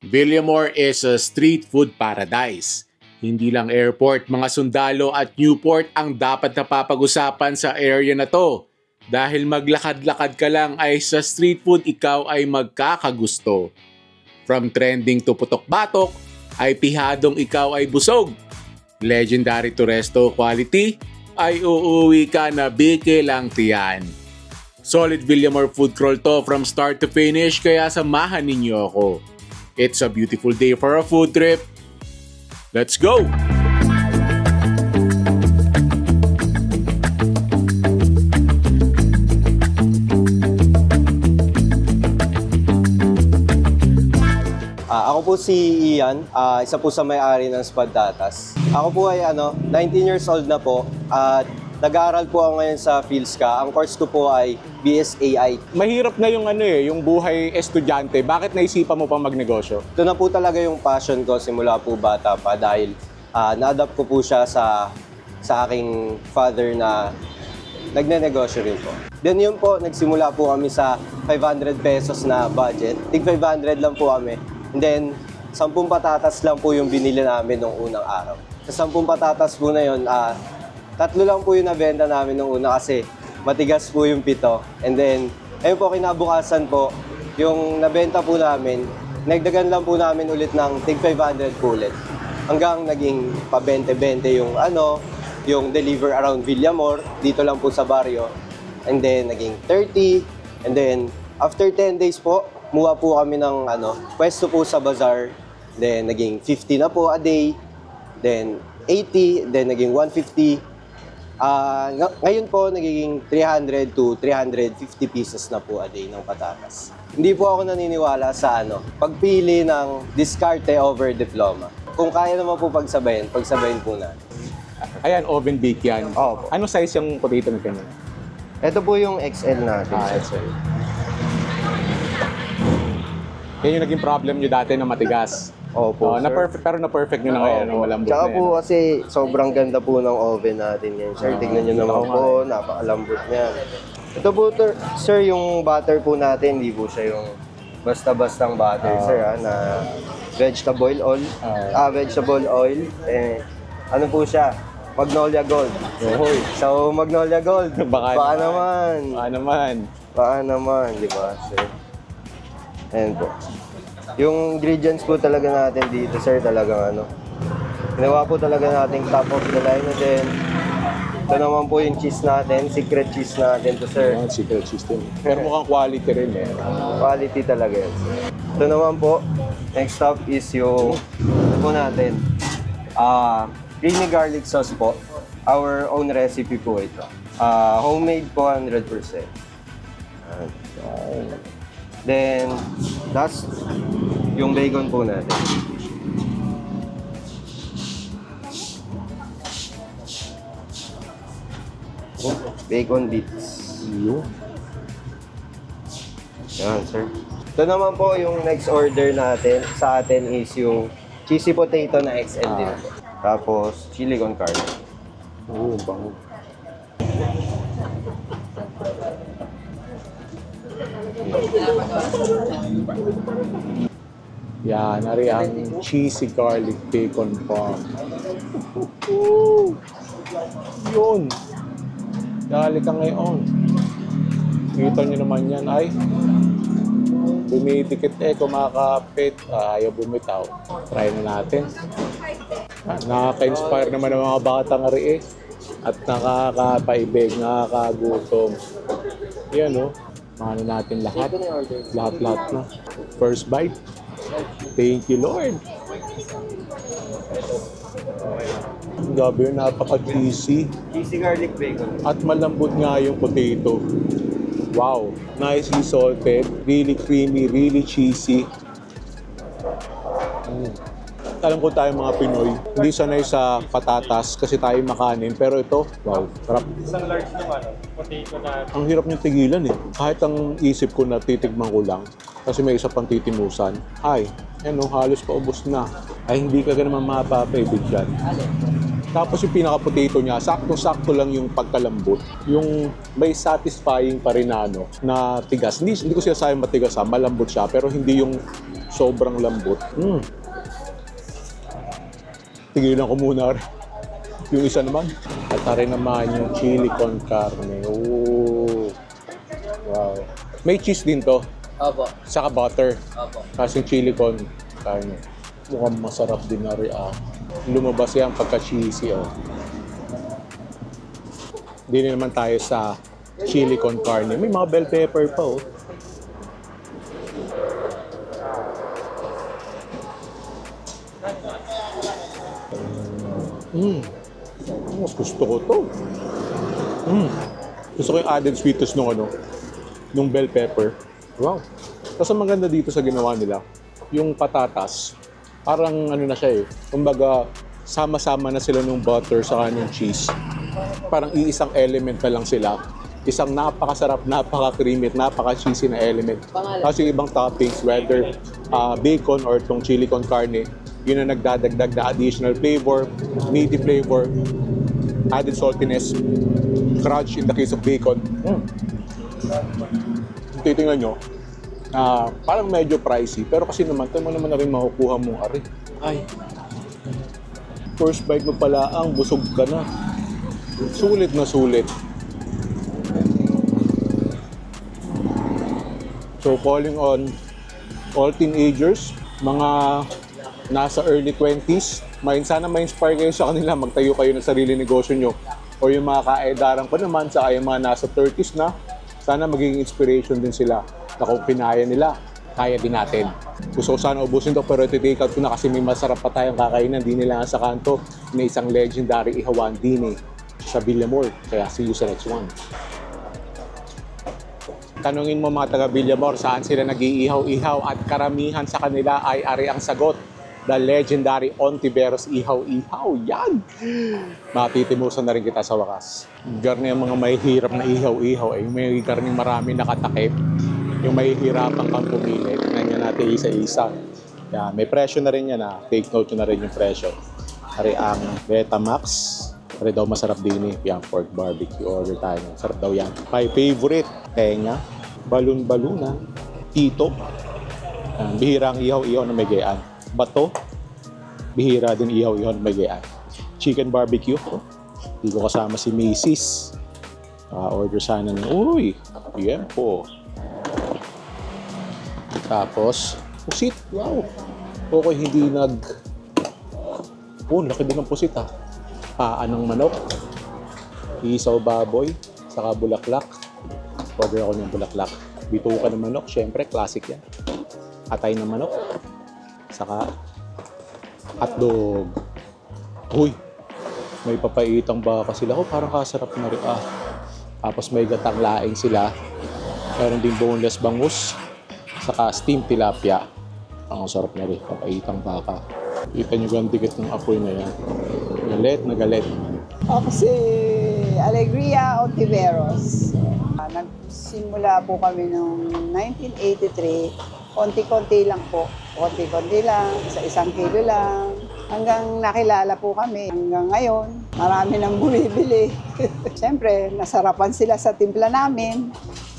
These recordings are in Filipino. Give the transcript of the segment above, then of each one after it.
Villamor is a street food paradise. Hindi lang airport, mga sundalo at Newport ang dapat napapag-usapan sa area na to. Dahil maglakad-lakad ka lang ay sa street food ikaw ay magkakagusto. From trending to putok-batok, ay pihadong ikaw ay busog. Legendary to resto quality, ay uuwi ka na bike lang tiyan. Solid Villamor food crawl to from start to finish kaya samahan ninyo ako. It's a beautiful day for a food trip. Let's go! Ako po si Ian, isa po sa may-ari ng Spad Tatas. Ako po ay 19 years old na po at nag-aaral po ako ngayon sa PhilSCA. Ang course ko po ay BSAI. Mahirap na yung buhay estudyante. Bakit naisipan mo pang magnegosyo? Ito na po talaga yung passion ko simula po bata pa dahil na-adapt ko po siya sa aking father na nagne-negosyo rin po. Then yun po, nagsimula po kami sa 500 pesos na budget. Tig 500 lang po kami. And then, 10 patatas lang po yung binili namin nung unang araw. Sa 10 patatas po na yun, 3 lang po yung nabenta namin nung una kasi matigas po yung 7. And then, ayun po, kinabukasan po, yung nabenta po namin, nagdagan lang po namin ulit ng tig 500 po ulit. Hanggang naging pa 20-20 yung deliver around Villamor, dito lang po sa baryo. And then, naging 30. And then, after 10 days po, muha po kami ng pwesto po sa bazaar. Then, naging 50 na po a day. Then, 80. Then, naging 150. Ngayon po, nagiging 300 to 350 pieces na po a day ng patatas. Hindi po ako naniniwala sa pagpili ng diskarte over diploma. Kung kaya naman po pagsabayin po na. Ayan, oven bake yan. Opo. Ano size yung potato na ganyan? Ito po yung XL natin. XL. Yan yung naging problem nyo dati na matigas. Opo, pero na-perfect nyo na ngayon. Malambot Tsaka na po kasi sobrang ganda po ng oven natin ngayon. Sir, tignan nyo naman po, napakalambot niya. Ito po, sir, yung butter po natin, hindi po siya yung basta-bastang butter, sir, na vegetable oil. Vegetable oil. Ano po siya? Magnolia Gold. So, Magnolia Gold, baka naman, di ba, sir? Ayan po. Yung ingredients po talaga natin dito, sir, talagang ginawa po talaga natin top of the line na din. Ito naman po yung cheese natin, secret cheese natin to, sir. Secret cheese din. Pero mukhang quality rin eh. Quality talaga yan, sir. Ito naman po, next up is yung po natin. Creamy garlic sauce po. Our own recipe po ito. Homemade po 100%. Then, last, yung bacon po natin. Bacon bits. Yan, sir. Ito naman po yung next order natin sa atin is yung cheesy potato na XL din. Tapos, chili con carne. Bango. Yan, nari ang cheesy garlic bacon farm. Yun. Dali ka ngayon. Kita nyo naman yan ay bumidikit kumakapit. Ayaw bumitaw. Try na natin. Nakaka-inspire naman ng mga batang ari at nakakapaibig, nakakagutom. Yan Mahalo natin lahat. Lahat na. First bite. Thank you, Lord. Gabi yun, napaka-cheesy. Cheesy garlic bacon. At malambot nga yung potato. Wow. Nicely salted. Really creamy, really cheesy. Alam ko tayo mga Pinoy, hindi sanay sa patatas kasi tayo makanin. Pero ito, wow, sarap. Isang large ng potato na... Ang hirap niyang tigilan eh. Kahit ang isip ko na titigman ko lang, kasi may isa pang titimusan, ay, halos paubos na. Ay, hindi ka naman mapapaibig yan. Tapos yung pinaka-potato niya, sakto-sakto lang yung pagkalambot. Yung may satisfying pa rin na tigas. Hindi ko siya sayang matigas malambot siya, pero hindi yung Sobrang lambot. Tigilan ko muna rin. Yung isa naman. At rin naman yung chili con carne. Oh. Wow. May cheese din to. Opo. Saka butter. Opo. Kasi chili con carne. Mukhang masarap din na rin Lumabas yan pagka-cheesy Hindi naman tayo sa chili con carne. May mga bell pepper pa Mas gusto ko to. Gusto ko yung added sweetness nung bell pepper. Wow. Kasi maganda dito sa ginawa nila, yung patatas, parang na siya kumbaga, sama-sama na sila nung butter sa kanyang cheese. Parang iisang element na lang sila. Isang napakasarap, napaka-creamy at napaka-cheesy na element. Kasi ibang toppings, whether bacon or itong chili con carne, yun ang nagdadagdag na additional flavor, meaty flavor, added saltiness, crunch in the case of bacon. Titingnan nyo, parang medyo pricey, pero kasi naman, ito mo naman na rin makukuha mong ari. Ay, first bite mo pala ang busog ka na. Sulit na sulit. So calling on all teenagers, mga nasa early 20s, sana ma-inspire kayo sa kanila, magtayo kayo ng sarili negosyo nyo. O yung mga kaedaran ko naman, sa yung mga nasa 30s na, sana maging inspiration din sila na kung pinaya nila, kaya din natin. Gusto ko sana ubusin to, pero iti-take out ko na kasi may masarap pa tayong kakainan. Di nila sa kanto na isang legendary ihawan din sa Villamor. Kaya see you sa next one. Tanungin mo mga taga Villamor saan sila nag-iihaw-ihaw at karamihan sa kanila ay ari ang sagot. The legendary Ontiveros Ihaw-Ihaw. Yan! Matitimusan na rin kita sa wakas. Garni ang mga mahihirap na ihaw-ihaw may garning marami nakatakip. Yung mahihirapan kang pumili. Tingnan natin isa-isa. Yan, may presyo na rin yan Take note na rin yung presyo. Ari ang Betamax. Ari daw masarap din Yung pork barbecue. Order tayo. Sarap daw yan. My favorite. Tenga. Balon-baluna. Tito. Bihira ang ihaw-ihaw na may gayaan. Bato. Bihira din ihaw-ihaw na may gayaan. Chicken barbecue. Hindi ko kasama si Macy's. Order sana ng tiempo. Tapos, pusit. Wow. Okay, hindi laki din ng pusit Paanong manok. Isaw baboy. Saka bulaklak. Order ako ng bulaklak. Bituka ng manok. Syempre, classic yan. Atay ng manok. Saka hotdog. Uy, may papaitang baka sila. Parang kasarap na rin. Tapos may gatang laing sila. Meron din boneless bangus. Saka steamed tilapia. Ang sarap na rin. Papaitang baka. Kita nyo ang dikit ng apoy na yan. Galit na galit. Ako si Alegria Ontiveros. Nagsimula po kami noong 1983. Konti-konti lang po. Konti-konti lang. Isang kilo lang. Hanggang nakilala po kami. Hanggang ngayon, marami nang bumibili. Siyempre, nasarapan sila sa timpla namin.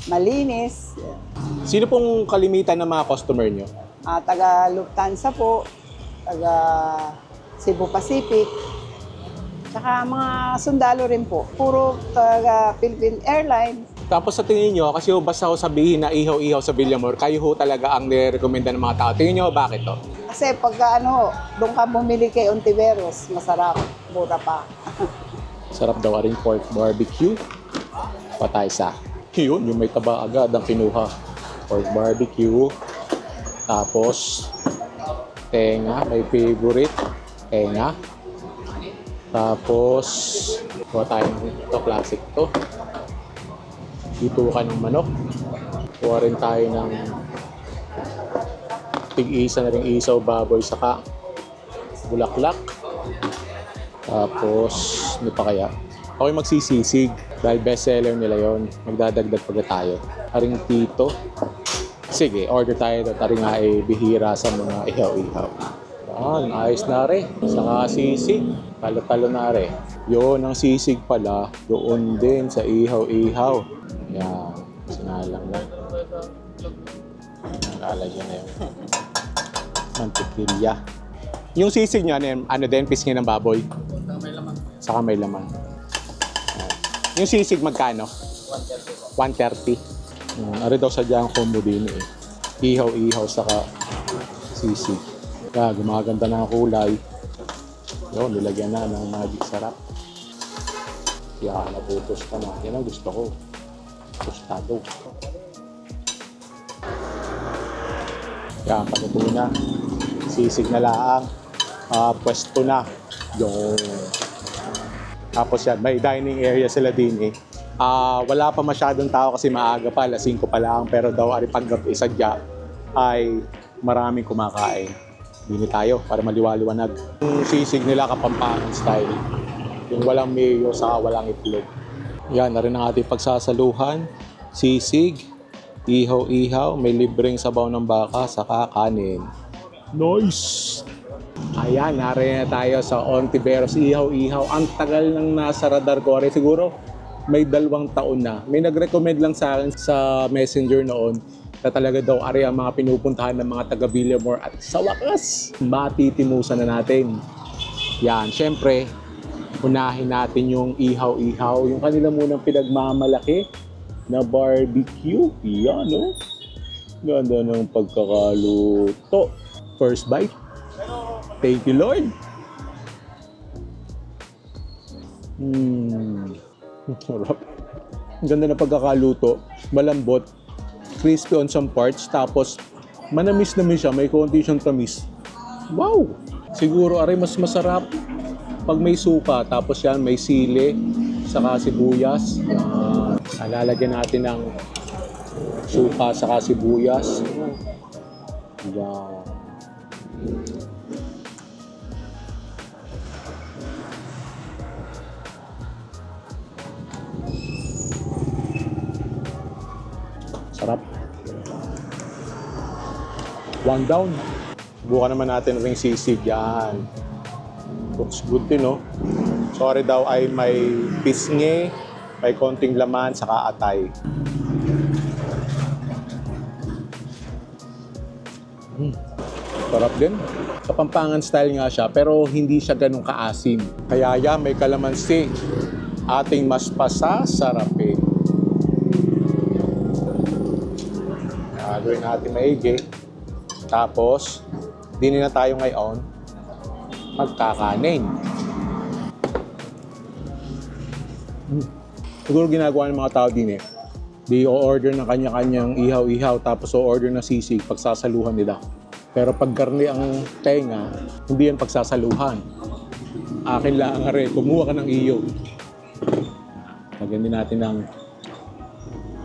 Malinis. Sino pong kalimitan ng mga customer nyo? Taga Lufthansa po. Taga Cebu Pacific. Tsaka mga sundalo rin po. Puro taga Philippine Airlines. Tapos sa tingin nyo, kasi basta ko sabihin na ihaw-ihaw sa Villamor, kayo talaga ang nirekomenda ng mga tao. Tingin nyo, bakit to? Kasi pagka doon ka bumili kay Ontiveros, masarap. Mura pa. Sarap daw rin pork barbecue. Patay sa. Yun, yung may taba agad ang kinuha. Pork barbecue. Tapos, tenga, may favorite. Tenga. Tapos, kuha tayo ito, classic to. Bituka ng manok. Kuha rin tayo ng tig-isa na rin isaw baboy saka bulaklak. Tapos, ano pa kaya? Okay, magsisisig. Dahil bestseller nila yon, magdadagdag pa tayo. Aring tito. Sige, order tayo ito. Tari nga bihira sa mga ihaw-ihaw. Yan, ayos na rin. Saka sisig. Talo-talo na rin. Yun, ang sisig pala, doon din sa ihaw-ihaw. Yan, sinalang na. Nalagyan na yun. Mantikilya. Yung sisig niya, ano din, pisngi ng baboy? Saka may laman. Yung sisig magkano? 130. Ari daw sadya ang combo din eh. Ihaw-ihaw saka sisig. Kaya gumaganda na ang kulay. Yun, nilagyan na ng magic sarap. Kaya nabutos ka na. Yan ang gusto ko. Tostado. Yan, pagkato na. Sisig na laang. Pwesto na. Yung. Tapos yan, may dining area sila din eh. Wala pa masyadong tao kasi maaga pa, alas 5 pa lang. Pero daw, paggabi sadya ay maraming kumakain. Bili tayo para maliwaliwanag. Yung sisig nila Kapampangan style. Yung walang mayo saka walang itlog. Yan, na rin ang ating pagsasaluhan. Sisig, ihaw-ihaw, may libreng sabaw ng baka saka kanin. Nice! Ayan, narin na tayo sa Ontiveros Ihaw-Ihaw. Ang tagal nang nasa radar ko. Siguro may 2 taon na. May nag-recommend lang sa akin sa messenger noon na talaga daw ari ang mga pinupuntahan ng mga taga Villamor at sa wakas, matitimusan na natin. Yan, syempre, unahin natin yung ihaw-ihaw. Yung kanila munang pinagmamalaki na barbecue. Yan, no? Ganda ng pagkakaluto. First bite. Thank you, Lord. Sarap. Ganda ng pagkakaluto. Malambot. Crispy on some parts. Tapos, manamis naman siya. May konti siyang tamis. Wow! Siguro, aray, mas masarap pag may suka. Tapos yan, may sili. Saka sibuyas. Lalagyan natin ng suka saka sibuyas. Yan. Sarap. One down. Bukan naman natin ring sisig yan. Looks good din, no? Sorry daw ay may pisngi, may konting laman, saka atay. Sarap din. Kapampangan style nga siya, pero hindi siya ganun kaasim. Kaya yan, may kalamansi. Ating mas pasasarapin. Gawin natin maigi. Tapos, dinin na tayo ngayon magkakanin. Siguro ginagawa ng mga tao din eh. Di o-order ng kanya-kanyang ihaw-ihaw tapos o-order na sisig, pagsasaluhan nila. Pero pag karne ang tenga, hindi yan pagsasaluhan. Akin lang ang kumuha ka ng iyo. Lagyan din natin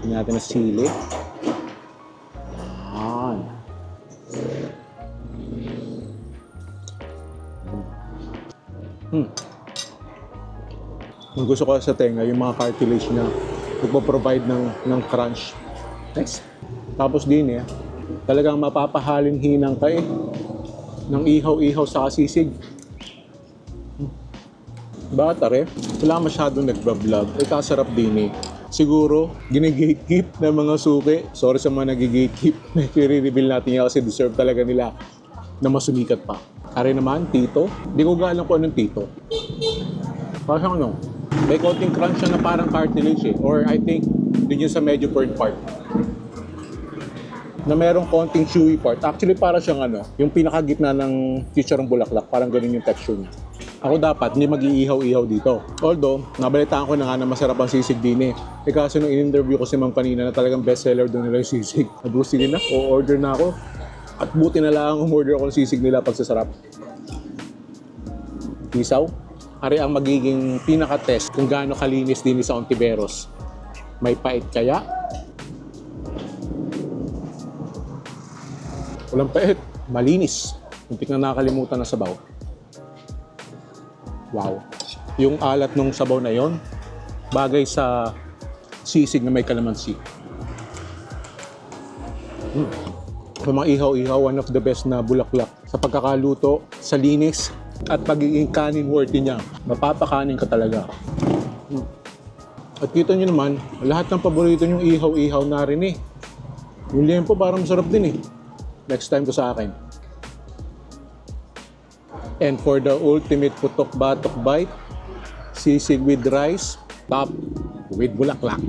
ng sili. Ang gusto ko sa tenga, yung mga cartilage na nagpo-provide ng crunch. Next. Tapos din talagang mapapahalin-hinang ka ng ihaw-ihaw sa sisig. Bakit are? Wala masyadong nagbablog. Kasarap din Siguro, gine-gatekeep ng mga suki. Sorry sa mga nag-gatekeep. I-reveal natin yan kasi deserve talaga nila na masumikat pa. Are naman, tito. Hindi ko galang kung anong tito. Parang ano, may konting crunch siya na parang cartilage Or I think, dun yun sa medyo burnt part. Na merong konting chewy part. Actually, para siyang yung pinakagitna ng chicharong bulaklak. Parang ganun yung texture niya. Ako dapat, hindi mag-iihaw-ihaw dito. Although, nabalitaan ko na nga na masarap ang sisig din kasi nung in-interview ko si Ma'am kanina na talagang bestseller doon nila yung sisig. Sige na, o-order na ako. At buti na lang umorder ako ng sisig nila pagsasarap. Isaw. Ari ang magiging pinaka-test kung gaano kalinis din sa Ontiveros. May pait kaya? Walang pait. Malinis. Muntik na nakakalimutan na sabaw. Wow. Yung alat nung sabaw na yon, bagay sa sisig na may kalamansi. Sa mga ihaw-ihaw, one of the best na bulaklak. Sa pagkakaluto, sa linis, at pagiging kanin worthy niya. Mapapakanin ka talaga. At kita nyo naman, lahat ng paborito nyong ihaw-ihaw na rin Yung liempo parang masarap din Next time to sa akin. And for the ultimate putok batok bite, sisig with rice, top with bulaklak.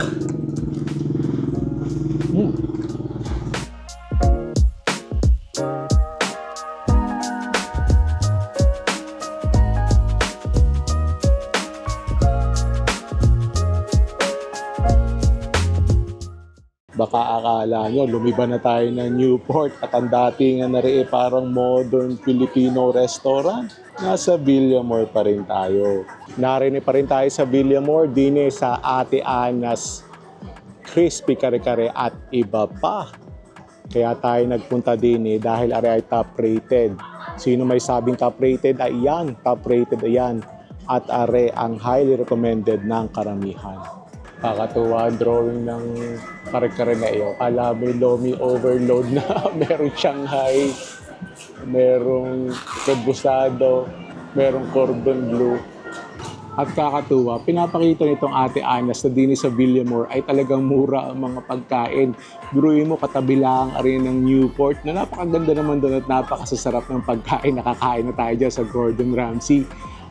Baka akala nyo, lumiban na tayo ng Newport at ang datingan na rin parang modern Filipino restaurant. Nasa Villamor pa rin tayo. Narinig pa rin tayo sa Villamor, dine sa Ate Anas Crispy Kare-Kare at iba pa. Kaya tayo nagpunta din dahil are ay top rated. Sino may sabing top rated? Ay yan, top rated ayan. At are ang highly recommended ng karamihan. Kakatuwa ang drawing ng kare-kare na iyo. Kala may lomi overload na. Merong Shanghai, merong rebusado, merong cordon bleu. At kakatuwa, pinapakita nitong Ate Anas na din sa Villamor ay talagang mura ang mga pagkain. Biruin mo, katabi lang rin ng Newport na napakaganda naman doon at napakasasarap ng pagkain. Nakakain na tayo dyan sa Gordon Ramsay.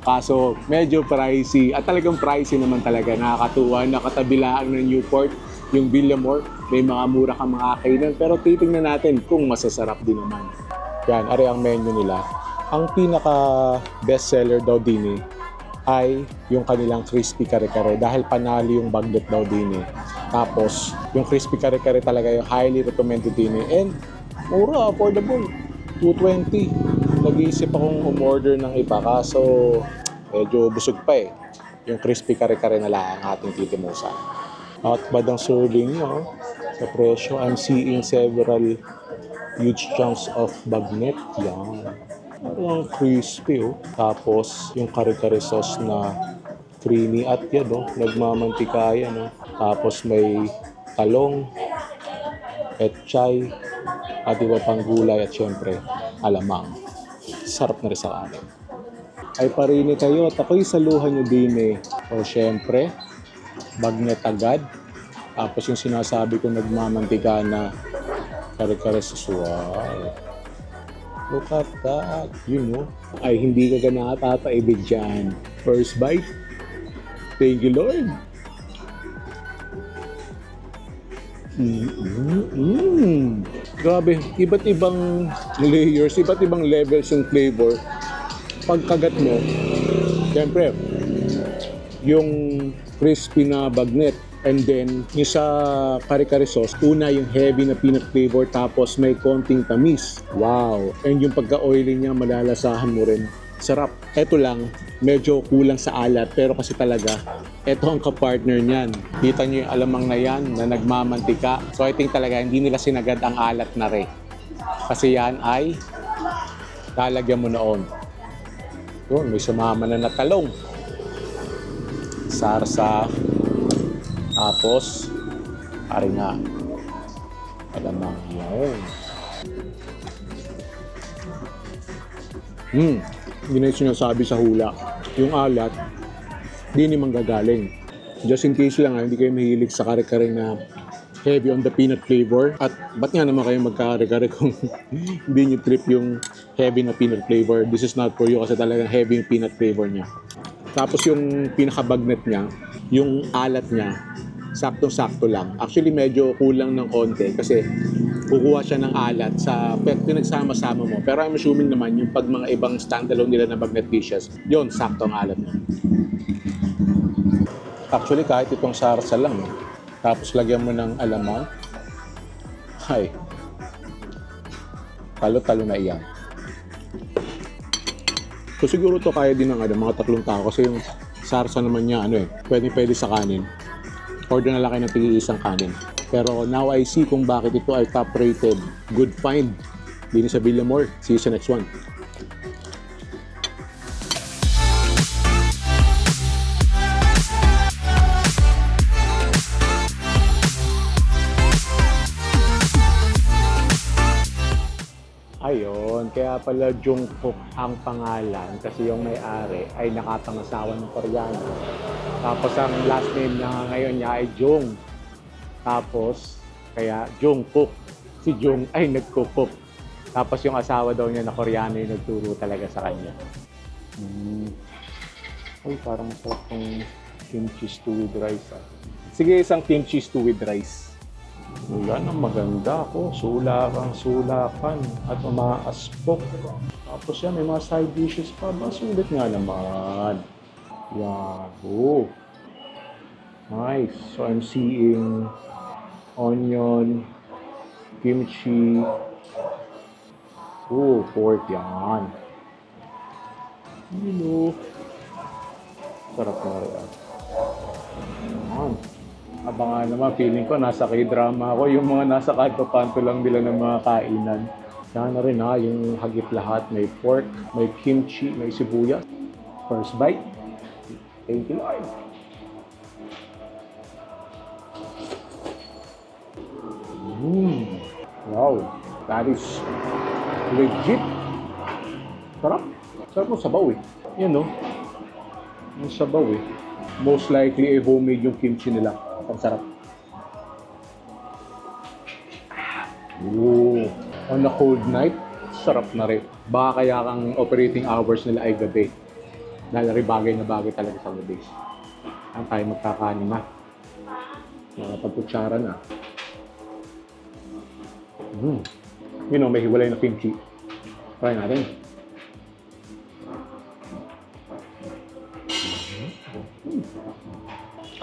Kaso medyo pricey at talagang pricey naman talaga. Nakakatuwa, nakatabi lang ng Newport, yung Villamor, may mga mura kang mga kainan. Pero titingnan natin kung masasarap din naman. Yan, ari ang menu nila. Ang pinaka best seller daw din ay yung kanilang crispy kare-kare dahil panalo yung bagnet daw din. Tapos, yung crispy kare-kare talaga yung highly recommended din. And mura, affordable. $220. Nag-iisip akong umorder ng iba kaso medyo busog pa yung crispy kare-kare na lang ang ating titimusan. At bad ang serving nyo sa presyo. I'm seeing several huge chunks of bagnet. Yan. Ang crispy Tapos yung kare-kare sauce na creamy at yan nagmamantika yan Tapos may talong, etchay, at iba pang gulay at syempre alamang. Sarap na rin sa kanin. Ay parini kayo at ako'y saluhan nyo din O syempre, bagnet agad. Tapos yung sinasabi ko nagmamantika na kare-kare sauce. Wow. Look at that. Ay hindi ka nakataibig dyan. First bite. Thank you, Lord. Grabe, iba't ibang layers, iba't ibang levels ng flavor. Pagkagat mo, siyempre, yung crispy na bagnet, and then yung sa kare-kare sauce, una yung heavy na peanut flavor, tapos may konting tamis. Wow! And yung pagka-oily niya, malalasahan mo rin. Sarap. Ito lang, medyo kulang sa alat, pero kasi talaga, ito ang kapartner niyan. Kita nyo yung alamang na yan na nagmamantika. So I think talaga hindi nila sinagad ang alat na rin. Kasi yan ay lalagyan mo noon. Yun, may sumama na talong. Sarsa. Tapos, ari nga. Alamang yun. Hindi na yung sinasabi sa hula. Yung alat, di naman gagaling. Just in case lang, hindi kayo mahilig sa kare-kare na heavy on the peanut flavor. At ba't nga naman kayo magkare-kare kung hindi nyo trip yung heavy na peanut flavor? This is not for you kasi talagang heavy yung peanut flavor niya. Tapos yung pinaka-bagnet niya, yung alat niya, saktong-sakto lang. Actually, medyo kulang ng konti kasi kukuha siya ng alat sa pinagsama-sama mo. Pero I'm assuming naman yung pag mga ibang standalone nila na bagnet dishes, yun, sakto ang alat niya. Actually, kahit itong sarsa lang, tapos lagyan mo ng alamang, ay, talo-talo na iyan. So siguro to kaya din ng mga 3 tao kasi yung sarsa naman niya, pwede sa kanin. Order na lang kayo ng tig-iisang kanin. Pero now I see kung bakit ito ay top rated. Good find. Dito sa Villamor. See you sa next one. Ayun, kaya pala Jungkook ang pangalan kasi yung may-ari ay nakapangasawa ng Koreano. Tapos ang last name na ngayon niya ay Jung. Tapos, kaya Jungkook. Si Jung ay nagkukuk. Tapos yung asawa daw niya na Koreano yung nagturo talaga sa kanya. Ay, parang masarap tong kimchi stew with rice. Sige, isang kimchi stew with rice. Wala nang maganda ako. Sulakan at umaaspok. Tapos yan, may mga side dishes pa. Masulit nga naman. Yahoo! Nice. So I'm seeing onion, kimchi. Oh, pork yan. Hello. Sarap na rin. Yan. Abangan naman, feeling ko nasa K-drama ako. Yung mga nasa kanto-kanto lang nila ng mga kainan. Sana rin ha, yung hagip lahat. May pork, may kimchi, may sibuyas. First bite. Thank you, Lord. Wow, that is legit. Sarap. Sarap ng sabaw eh. Yan no. Yung sabaw eh. Most likely homemade yung kimchi nila. Ang sarap. Ooh. On a cold night, sarap na rin. Baka kaya kang operating hours nila ay gabi. Dahil rin bagay na bagay talaga sa gabi. Ang tayo magkakanin na. Nakapagkutsara na. You know, may hiwalay na kimchi. Try natin.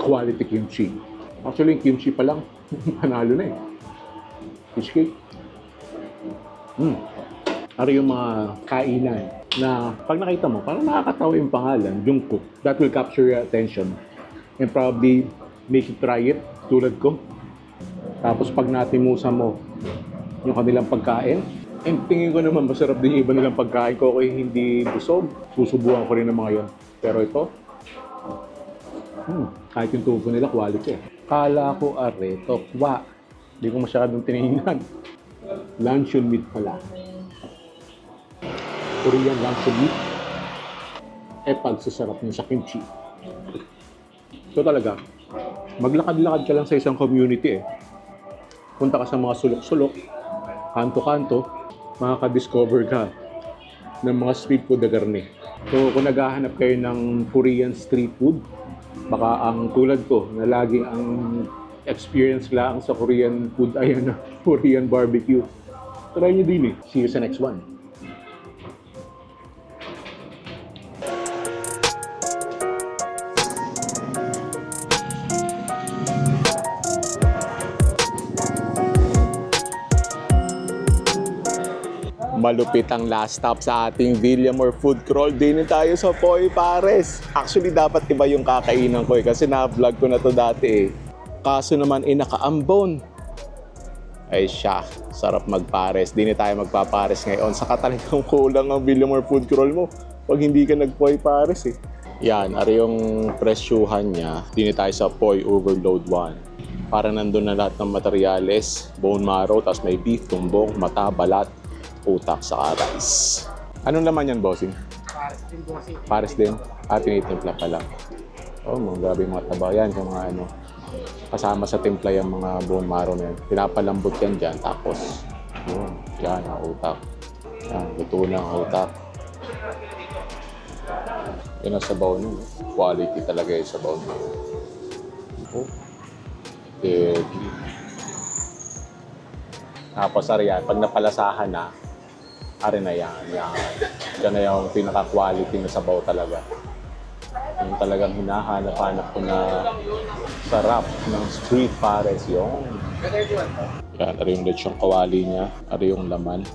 Quality kimchi. Actually, yung kimchi pa lang, panalo na eh. Fish cake. Ano yung mga kainan na pag nakita mo, parang nakakatawa yung pangalan, Jungkook. That will capture your attention and probably make you try it, tulad ko. Tapos pag natimusan mo yung kanilang pagkain, and tingin ko naman masarap din yung iba nilang pagkain ko kung hindi busog. Susubukan ko rin ng mga yon. Pero ito, kahit yung tubo nila, quality eh. Kala ko tokwa. Hindi ko masyadong tinignan. Luncheon meat pala. Korean luncheon meat. Pagsasarap niya sa kimchi. So talaga, maglakad-lakad ka lang sa isang community eh. Punta ka sa mga sulok-sulok, kanto-kanto, makaka-discover ka ng mga street food na garni. So kung naghahanap kayo ng Korean street food, baka ang tulad ko na laging ang experience lang sa Korean food ay Korean barbecue. Try nyo din eh. See you sa next one. Malupit ang last stop sa ating Villamor Food Crawl. Din tayo sa Poy Pares. Actually, dapat iba yung kakainan ko eh, kasi na-vlog ko na to dati eh. Kaso naman nakaambon. Ay siya, sarap magpares. Din tayo magpapares ngayon. Saka talagang kulang ang Villamor Food Crawl mo pag hindi ka nag-Poy Pares eh. Yan, ari yung presyuhan niya. Din tayo sa Poy Overload 1. Para nandun na lahat ng materyales, bone marrow, tapos may beef, tumbong, mata, balat, utak sa rice. Anong laman yan, bossing? Pares din, bossing. Pares din? Tinitimpla pa lang. Oh, mga grabe mga taba yan. Yung mga ano, kasama sa timpla yung mga bone marrow na yan. Pinapalambot yan dyan. Tapos, yun. Yan, ang utak. Yan, luto na ang utak. Yun ang sabaw nyo. Quality talaga yung sabaw nyo. Oh. Deadly. Tapos, ariyan, pag napalasahan na, ari na yan. Yan na yung pinaka-quality na sabaw talaga. Yung talagang hinahanap-hanap ko na sarap ng street pares yung. Yan, ari yung lechong kawali niya. Ari yung laman.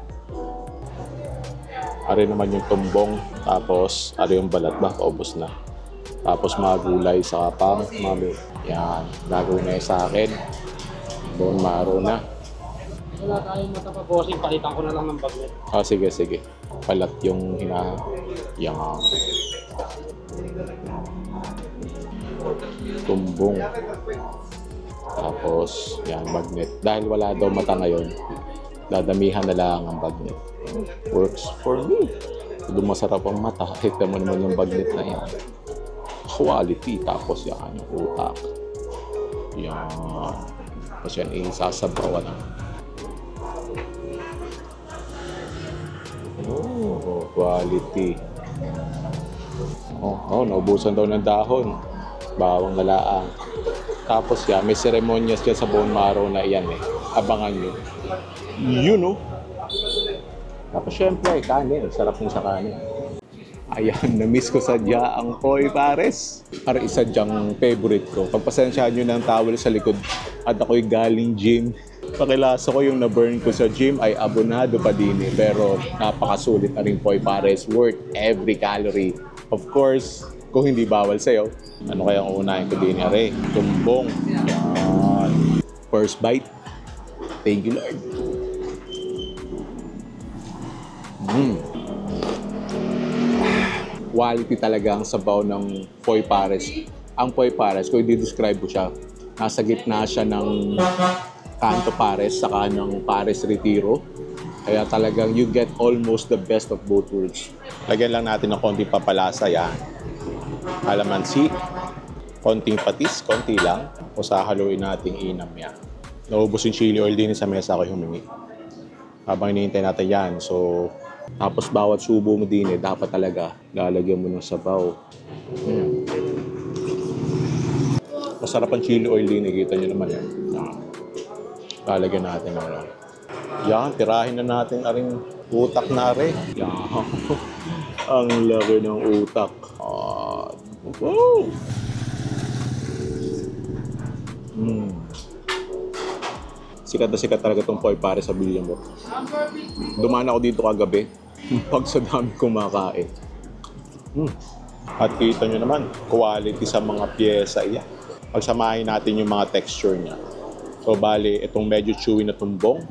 Ari naman yung tumbong. Tapos, ari yung balat ba? Paubos na. Tapos mga gulay sa kapang mami. Yan, gagawin na yung sa akin. Bone marrow na. Wala tayong mata pa, bossing. Palitan ko na lang ng bagnet. Sige, sige. Palat yung yung tumbong. Tapos, yan, bagnet. Dahil wala daw mata ngayon, dadamihan na lang ang bagnet. Works for me. Doon masarap ang mata. Kita mo naman yung bagnet na yan. Quality. Tapos yan, yung utak. Yan. Tapos yan, isasabawan na. Oh, quality. Naubusan daw ng dahon. Bawang nalaang. Tapos yan, may seremonyas dyan sa bone marrow na iyan eh. Abangan nyo. Tapos syempre, kanin. Sarap nyo sa kanin. Ayan, na-miss ko sadya ang Poy Pares. Para isa dyang favorite ko. Pagpasensyahan nyo ng towel sa likod at ako'y galing gym. Pakilasa ko yung na-burn ko sa gym ay abonado pa din eh. Pero napakasulit na rin Poy Pares. Worth every calorie. Of course, kung hindi bawal sa'yo, ano kaya ang unahin ko din are? Tumbong. Yan. First bite. Thank you, Lord. Quality talaga ang sabaw ng Poy Pares. Ang Poy Pares, kung i-describe ko siya, nasa gitna siya ng Kanto Pares saka ng Pares Retiro. Kaya talagang you get almost the best of both worlds. Lagyan lang natin ng konting papalasa yan. Kalamansi, konting patis, konti lang. O sa haluin nating inam yan. Naubos yung chili oil din sa mesa ko humingi. Habang hinihintay natin yan. So, tapos bawat subo mo din dapat talaga lalagyan mo ng sabaw. Masarap ang chili oil din, kita nyo naman yan. Lalagyan natin ng yan, tirahin na natin aring utak na rin. Yan. Ang laki ng utak. Sikat na sikat talaga itong Poy Pares sa Villamor. Dumaan ako dito kagabi. Pag sa dami kumakain. At kita nyo naman, quality sa mga pyesa iya. Pagsamahin natin yung mga texture niya. So bali, itong medyo chewy na tumbong.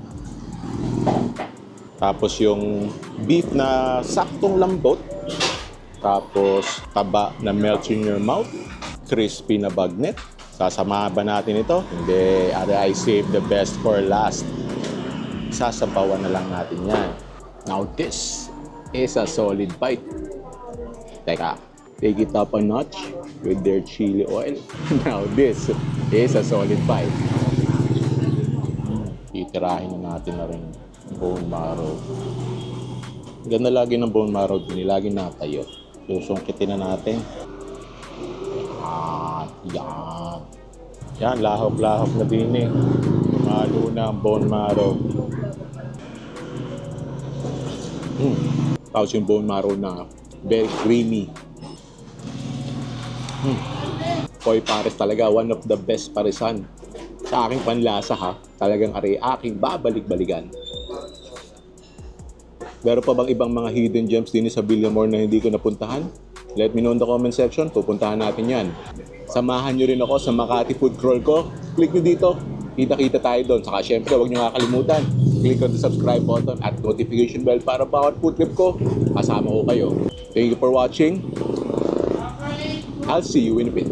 Tapos yung beef na saktong lambot. Tapos taba na melts in your mouth. Crispy na bagnet. Sasamahan ba natin ito? Hindi. I save the best for last. Sasabawan na lang natin yan. Now this is a solid bite. Teka, take it up a notch with their chili oil. Now this is a solid bite. Titirahin na natin na rin bone marrow. Ganda lagi ng bone marrow din. Lagi natayo. Susungkitin na natin. Yan. Yan, lahok-lahok na din eh. Malo na ang bone marrow. Tapos yung bone marrow na very creamy. Poy Pares talaga, one of the best paresan. Sa aking panlasa ha, talagang aking babalik-balikan. Meron pa bang ibang mga hidden gems din sa Villamor na hindi ko napuntahan? Let me know in the comment section, pupuntahan natin yan. Samahan nyo rin ako sa Makati food crawl ko. Click nyo dito, kita-kita tayo doon. Saka syempre, huwag nyo kakalimutan, click on the subscribe button at notification bell para bawat food trip ko, kasama ko kayo. Thank you for watching. I'll see you in a bit.